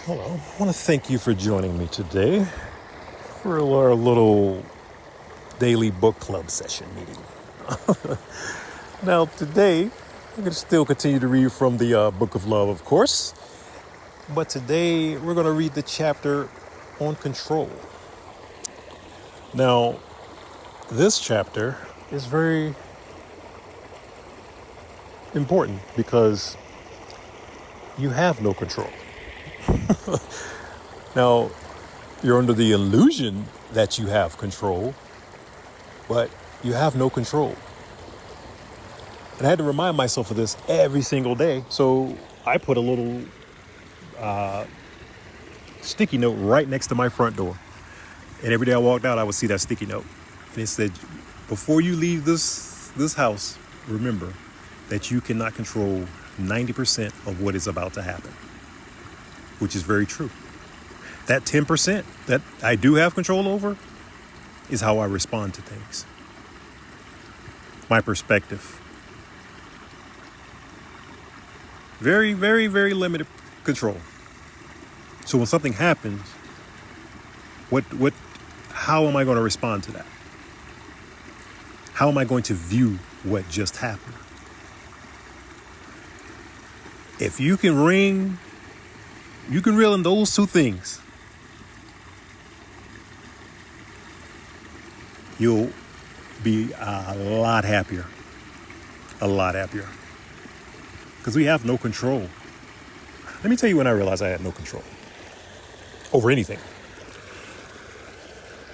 Hello. I want to thank you for joining me today for our little daily book club session meeting. Now, today, I'm going to still continue to read from the Book of Love, of course. But today, we're going to read the chapter on control. Now, this chapter is very important because you have no control. Now, you're under the illusion that you have control, but you have no control. And I had to remind myself of this every single day. So I put a little sticky note right next to my front door. And every day I walked out, I would see that sticky note. And it said, before you leave this house, remember that you cannot control 90% of what is about to happen, which is very true. That 10% that I do have control over is how I respond to things. My perspective. Very, very, very limited control. So when something happens, how am I going to respond to that? How am I going to view what just happened? If you can reel in those two things, you'll be a lot happier. A lot happier. Because we have no control. Let me tell you when I realized I had no control over anything.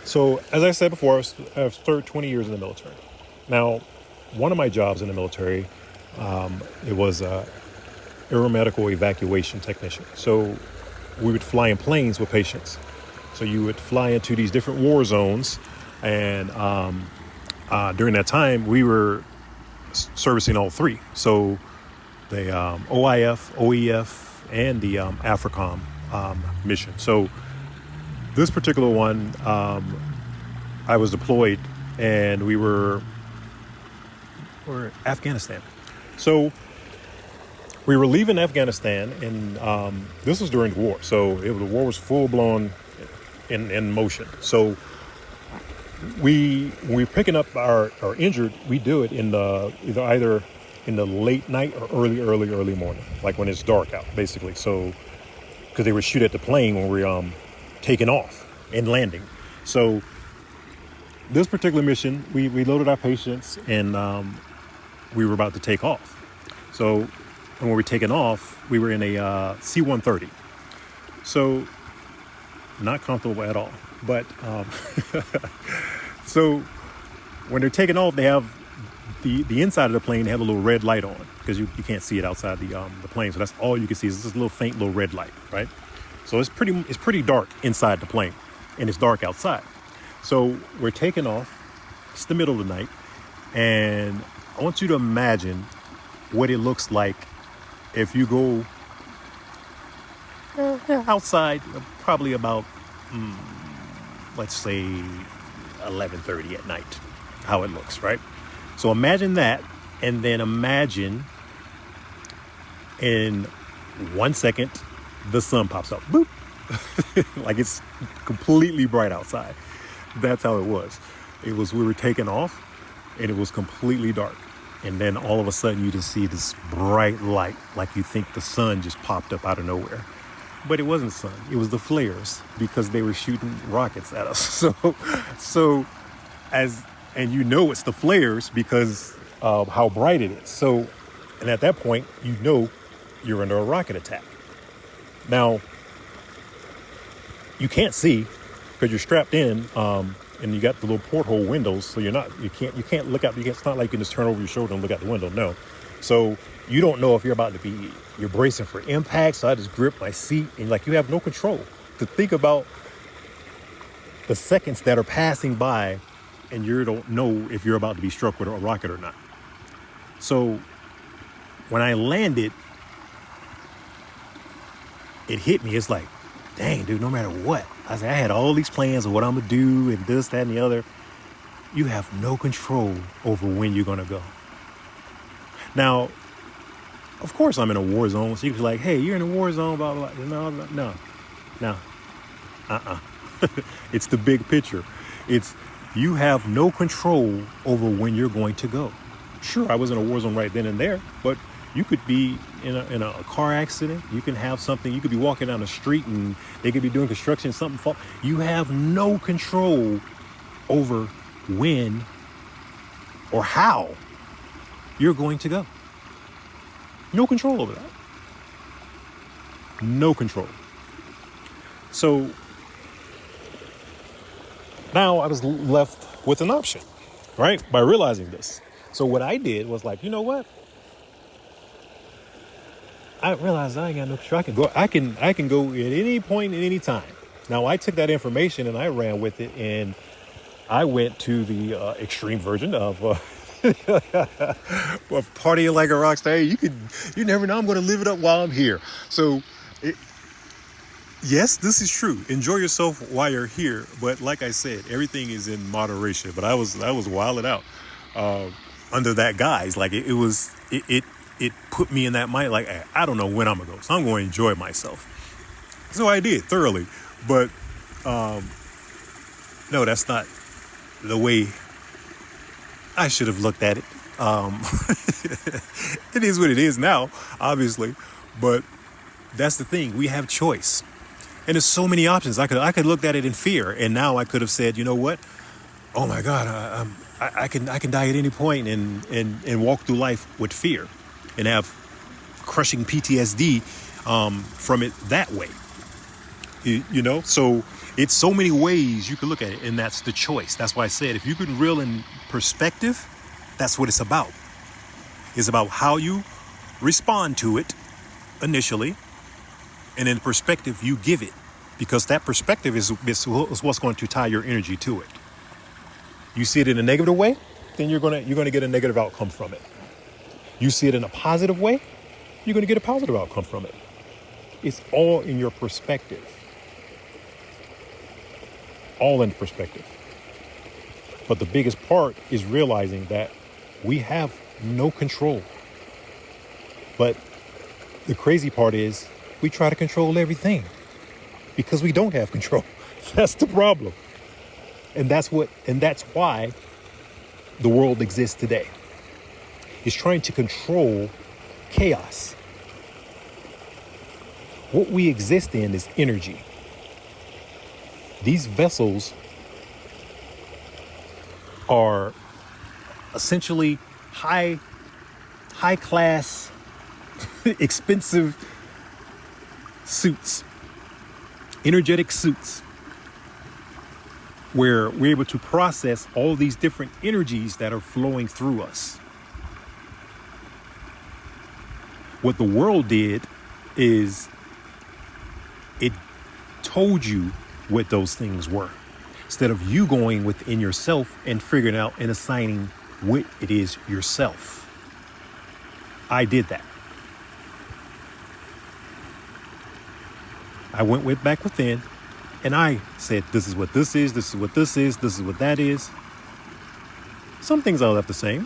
So, as I said before, I've served 20 years in the military. Now, one of my jobs in the military, it was aeromedical evacuation technician. So, we would fly in planes with patients. So, you would fly into these different war zones. And during that time, we were servicing all three. So, the OIF, OEF, and the AFRICOM mission. So this particular one, I was deployed, and we were Afghanistan. So we were leaving Afghanistan, and this was during the war. So the war was full blown in motion. So when we're picking up our injured, we do it in either in the late night or early morning, like when it's dark out, basically. So, because they would shoot at the plane when we're taking off and landing. So, this particular mission, we loaded our patients, and we were about to take off. So, when we were taking off, we were in a C-130. So, not comfortable at all. But so when they're taking off, they have the inside of the plane. They have a little red light on because you can't see it outside the plane. So that's all you can see is this little faint little red light, right? So it's pretty dark inside the plane, and it's dark outside. So we're taking off. It's the middle of the night, and I want you to imagine what it looks like if you go outside, probably about let's say 11:30 at night, how it looks, right? So imagine that, and then imagine in 1 second, the sun pops up, boop, like it's completely bright outside. That's how it was. We were taking off, and it was completely dark. And then all of a sudden, you just see this bright light, like you think the sun just popped up out of nowhere. But it wasn't sun. It was the flares, because they were shooting rockets at us. And you know it's the flares because of how bright it is. So, and at that point, you know you're under a rocket attack. Now, you can't see because you're strapped in, and you got the little porthole windows, so you can't look out. It's not like you can just turn over your shoulder and look out the window. No. So you don't know if you're bracing for impact. So I just grip my seat, and you have no control to think about the seconds that are passing by, and you don't know if you're about to be struck with a rocket or not. So when I landed, it hit me. It's like, dang, dude, no matter what. I had all these plans of what I'm going to do and this, that, and the other. You have no control over when you're going to go. Now, of course, I'm in a war zone. So you can be like, hey, you're in a war zone, blah, blah, blah. No. Now, it's the big picture. It's you have no control over when you're going to go. Sure, I was in a war zone right then and there, but you could be in a car accident. You can have something. You could be walking down the street and they could be doing construction. Something fall. You have no control over when or how you're going to go. No control over that. No control. So now I was left with an option, right? By realizing this. So what I did was like, you know what? I realized I ain't got no control. I can go at any point at any time. Now I took that information and I ran with it, and I went to the extreme version of partying like a rock star. Hey, you never know. I'm going to live it up while I'm here. So, yes, this is true. Enjoy yourself while you're here. But like I said, everything is in moderation. But I was wilding out under that guise. Like it put me in that mind. Like I don't know when I'm gonna go, so I'm going to enjoy myself. So I did thoroughly. But no, that's not the way I should have looked at it. It is what it is now, obviously, but that's the thing. We have choice, and there's so many options. I could look at it in fear, and now I could have said, you know what? Oh my God, I can die at any point and walk through life with fear, and have crushing PTSD from it that way. You know, so it's so many ways you can look at it, and that's the choice. That's why I said, if you can reel in perspective, that's what it's about. It's about how you respond to it initially, and then the perspective you give it, because that perspective is what's going to tie your energy to it. You see it in a negative way, then you're gonna get a negative outcome from it. You see it in a positive way, you're gonna get a positive outcome from it. It's all in your perspective. All in perspective. But the biggest part is realizing that we have no control. But the crazy part is we try to control everything because we don't have control. That's the problem. And that's why the world exists today. It's trying to control chaos. What we exist in is energy. These vessels are essentially high class, expensive suits, energetic suits, where we're able to process all these different energies that are flowing through us. What the world did is it told you what those things were, instead of you going within yourself and figuring out and assigning what it is yourself. I did that. I went back within and I said, this is what this is, this is what this is, this is what that is. Some things I left the same,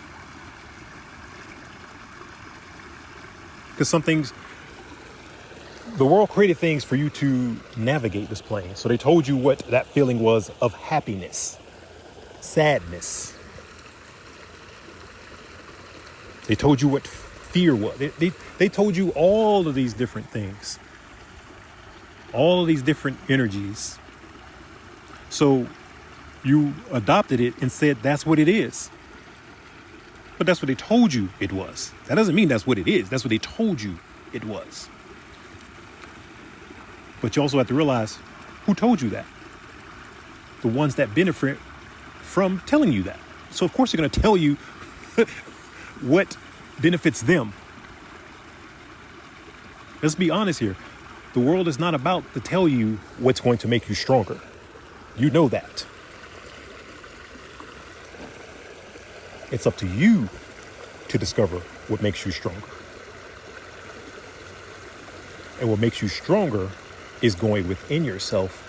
because some things, the world created things for you to navigate this plane. So they told you what that feeling was of happiness, sadness. They told you what fear was. They told you all of these different things, all of these different energies. So you adopted it and said, that's what it is. But that's what they told you it was. That doesn't mean that's what it is. That's what they told you it was. But you also have to realize, who told you that? The ones that benefit from telling you that. So of course they're going to tell you what benefits them. Let's be honest here. The world is not about to tell you what's going to make you stronger. You know that. It's up to you to discover what makes you stronger. And what makes you stronger is going within yourself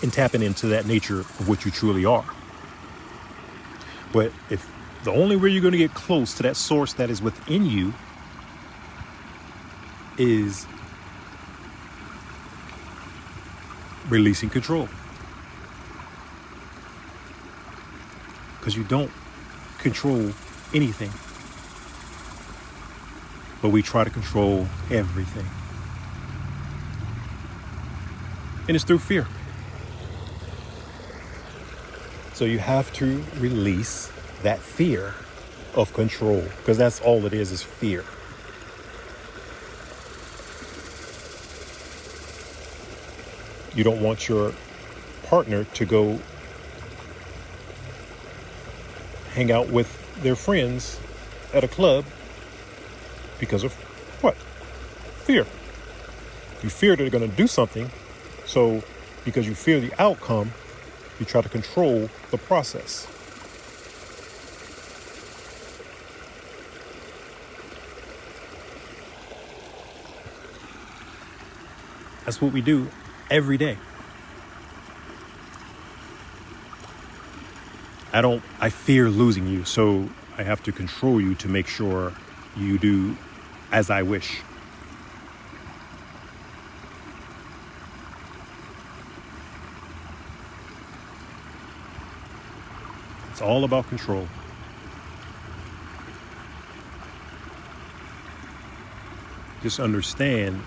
and tapping into that nature of what you truly are. But if the only way you're going to get close to that source that is within you is releasing control. Because you don't control anything. But we try to control everything. And it's through fear. So you have to release that fear of control. Because that's all it is fear. You don't want your partner to go hang out with their friends at a club because of what? Fear. You fear they're going to do something. So because you fear the outcome, you try to control the process. That's what we do every day. I fear losing you, so I have to control you to make sure you do as I wish. It's all about control. Just understand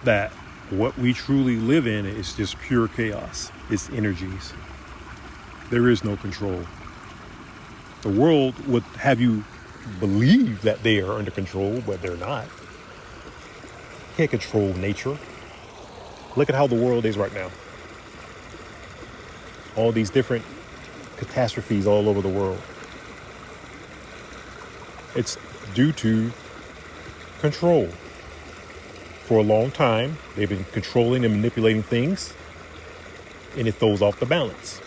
that what we truly live in is just pure chaos. It's energies. There is no control. The world would have you believe that they are under control, but they're not. You can't control nature. Look at how the world is right now. All these different catastrophes all over the world. It's due to control. For a long time, they've been controlling and manipulating things, and it throws off the balance.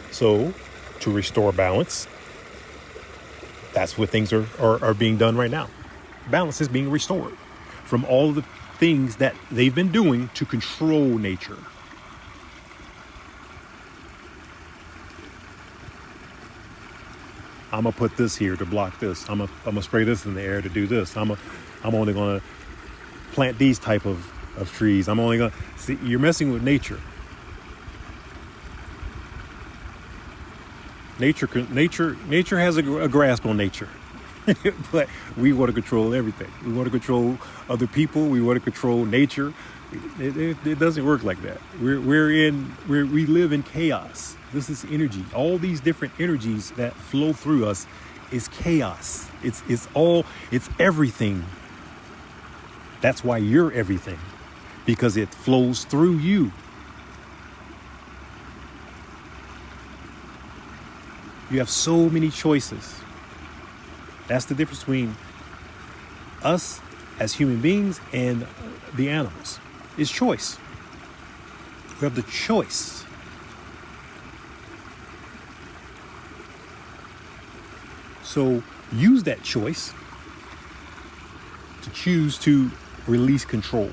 So, to restore balance, that's what things are being done right now. Balance is being restored from all of the things that they've been doing to control nature. I'm gonna put this here to block this. I'm gonna spray this in the air to do this. I'm only gonna plant these type of trees. I'm only gonna see. You're messing with nature. Nature has a grasp on nature, but we want to control everything. We want to control other people. We want to control nature. It doesn't work like that. We live in chaos. This is energy. All these different energies that flow through us is chaos. It's everything. That's why you're everything, because it flows through you. You have so many choices. That's the difference between us as human beings and the animals. Is choice. We have the choice. So use that choice to choose to release control.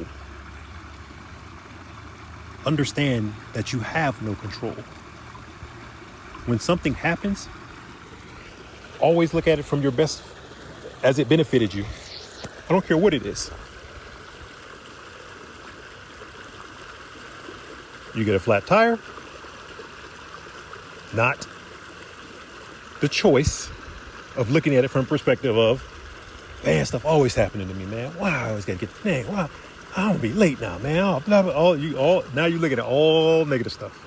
Understand that you have no control. When something happens, always look at it from your best as it benefited you. I don't care what it is. You get a flat tire, not the choice of looking at it from the perspective of, man, stuff always happening to me, man. Why I always gotta get, man, why I'm gonna be late now, man. Oh, blah, blah, now you look at it, all negative stuff.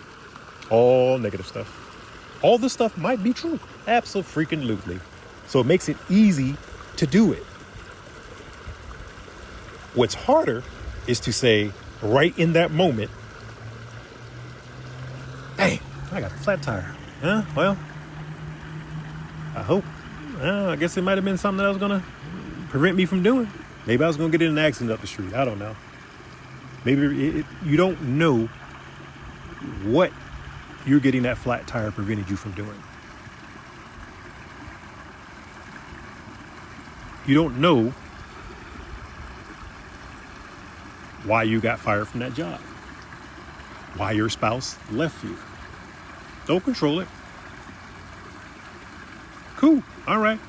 All negative stuff. All this stuff might be true. Absolutely. So it makes it easy to do it. What's harder is to say right in that moment, dang, I got a flat tire. Well, I hope. I guess it might have been something that was going to prevent me from doing. Maybe I was going to get in an accident up the street. I don't know. Maybe you don't know what you're getting that flat tire prevented you from doing. You don't know why you got fired from that job. Why your spouse left you. Don't control it. Cool. All right.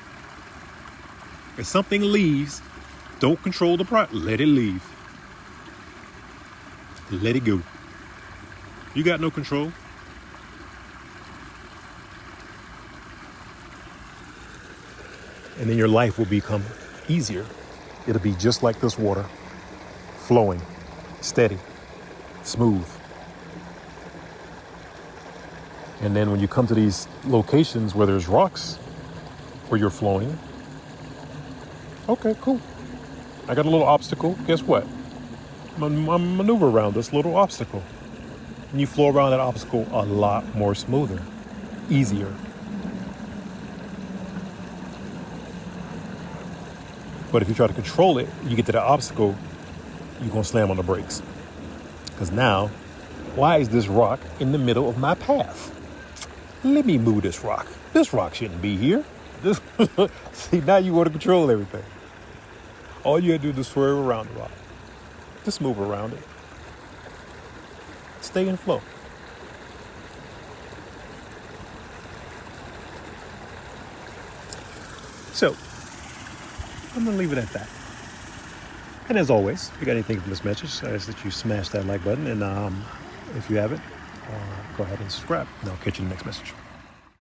If something leaves, don't control the let it leave. Let it go. You got no control. And then your life will become easier. It'll be just like this water, flowing, steady, smooth. And then when you come to these locations where there's rocks, where you're flowing, okay, cool. I got a little obstacle. Guess what? I'm maneuver around this little obstacle. And you flow around that obstacle a lot more smoother, easier. But if you try to control it, you get to the obstacle, you're going to slam on the brakes. Because now, why is this rock in the middle of my path? Let me move this rock. This rock shouldn't be here. See, now you want to control everything. All you got to do is swerve around the rock. Just move around it. Stay in flow. So, I'm going to leave it at that. And as always, if you got anything from this message, I ask that you smash that like button. And if you haven't, go ahead and subscribe. And I'll catch you in the next message.